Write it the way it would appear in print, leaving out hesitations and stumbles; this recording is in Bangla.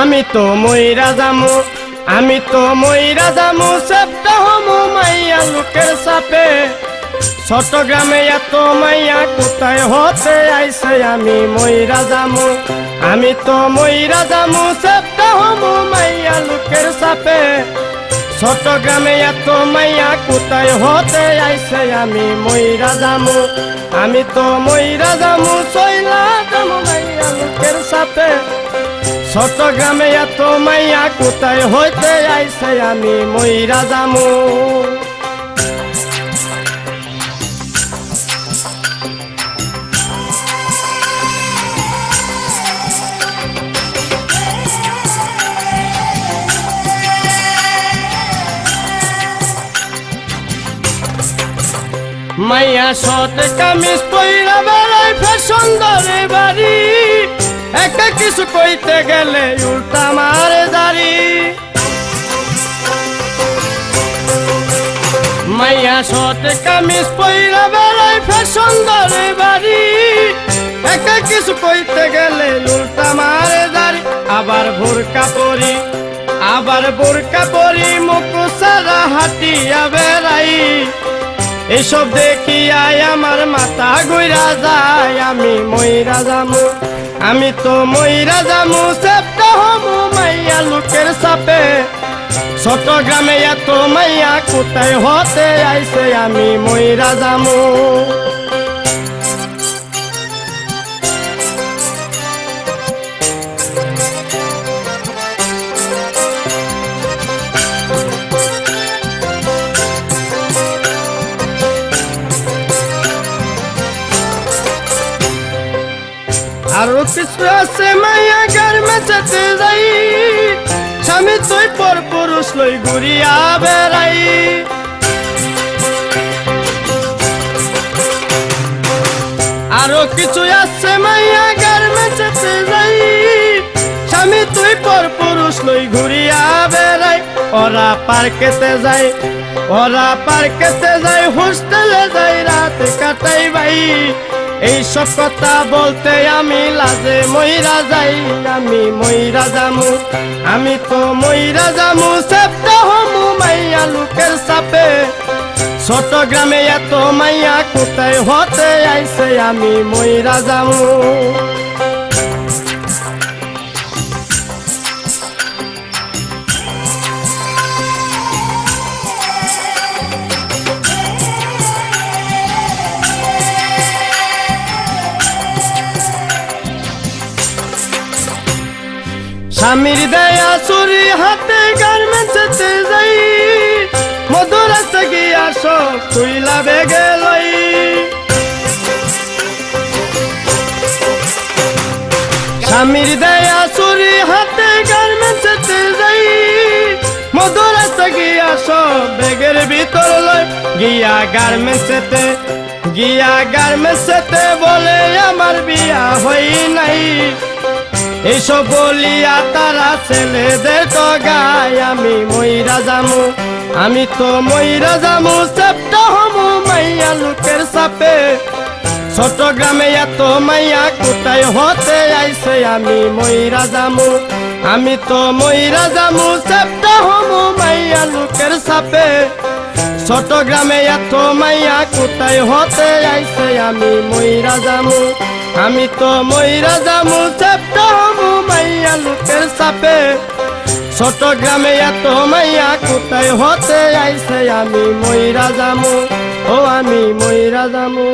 আমি তো মইরা যামু, আমি তো মইরা যামু, সেপ্টা হমু মাইয়া লোকের চাপে। চট্টগ্রামে এত মাইয়া কোথায় হতে আইছে, আমি মইরা যামু, আমি তো মইরা যামু, সেপ্টা হমু মাইয়া লোকের চাপে। চট্টগ্রামে এত মাইয়া কোথায় হতে আইছে, আমি মইরা যামু, আমি তো মইরা যামু, চইলা যামু মাইয়া লোকের চাপে। চট্টগ্রামে এত মাইয়া কোথায় হইতে আইছে, আমি মইরা যামু। মাইয়া শর্ট কামিজ পইরা বেড়ায় ফ্যাশন ধরে বাড়ি, একা কিছু কইতে গেলে উল্টা মারে দাড়ি। মাইয়া শর্ট কামিজ পইরা বেড়ায় ফ্যাশন ধরে বাড়ি, একা কিছু কইতে গেলে উল্টা মারে দাড়ি। আবার বোরকা পরি, আবার বোরকা পরি, মুখ সারা হাঁটিয়া বেড়াই। এসব দেখিয়াই আমার মাথা ঘুরা যায়, আমি মইরা যামু, আমি তো মইরা যামু, সেপ্টা হমু মাইয়া লোকের চাপে। চট্টগ্রামে এত মাইয়া কোথায় হতে আইছে, আমি মইরা যামু। আরো কিছু আছে মাইয়া গার্মেন্টসে যাই, স্বামী তুই পর পুরুষ লই ঘুরিয়া বেড়াই। আরো কিছু আছে মাইয়া গার্মেন্টসে যাই, স্বামী তুই পর পুরুষ লই ঘুরিয়া বেড়াই। ওরা পার্কেতে যায়, ওরা পার্কেতে যায়, হোস্টেলে যায়, রাত কাটাই ভাই। এইসব কথা বলতে আমি লাজে মইরা যাই, আমি মইরা যামু, আমি তো মইরা যামু, সেপ্টা হমু মাইয়া লোকের চাপে। চট্টগ্রামে এত মাইয়া কোথায় হতে আইছে, আমি মইরা যামু। স্বামীর দেয়া চুরি হাতে গার্মেন্টসে যাই, মধুরাতে গিয়া সব তুইলা বেগে লই। স্বামীর দেয়া চুরি হাতে গার্মেন্টসে যাই, মধুরাতে গিয়া সব বেগের ভিতর লই। গিয়া গার্মেন্টসেতে, গিয়া গার্মেন্টসেতে বলে আমার বিয়া হই নাই। এইসব বলিয়া তারা ছেলেদের তো গায়, আমি মইরা যামু, আমি তো মইরা যামু, সেপ্টা হমু মাইয়া লোকের চাপে। চট্টগ্রামে এত মাইয়া কোথায় হতে আইছে, আমি মইরা যামু, আমি তো মইরা যামু, সেপ্টা হমু মাইয়া লোকের চাপে। চট্টগ্রামে এত মাইয়া কোথায় হতে আইছে, আমি মইরা যামু, আমি তো মইরা যামু, সেপ্টা হমু মাইয়া লোকের চাপে। চট্টগ্রামে এত মাইয়া কোথায় হতে আইছে, আমি মইরা যামু, ও আমি মইরা যামু।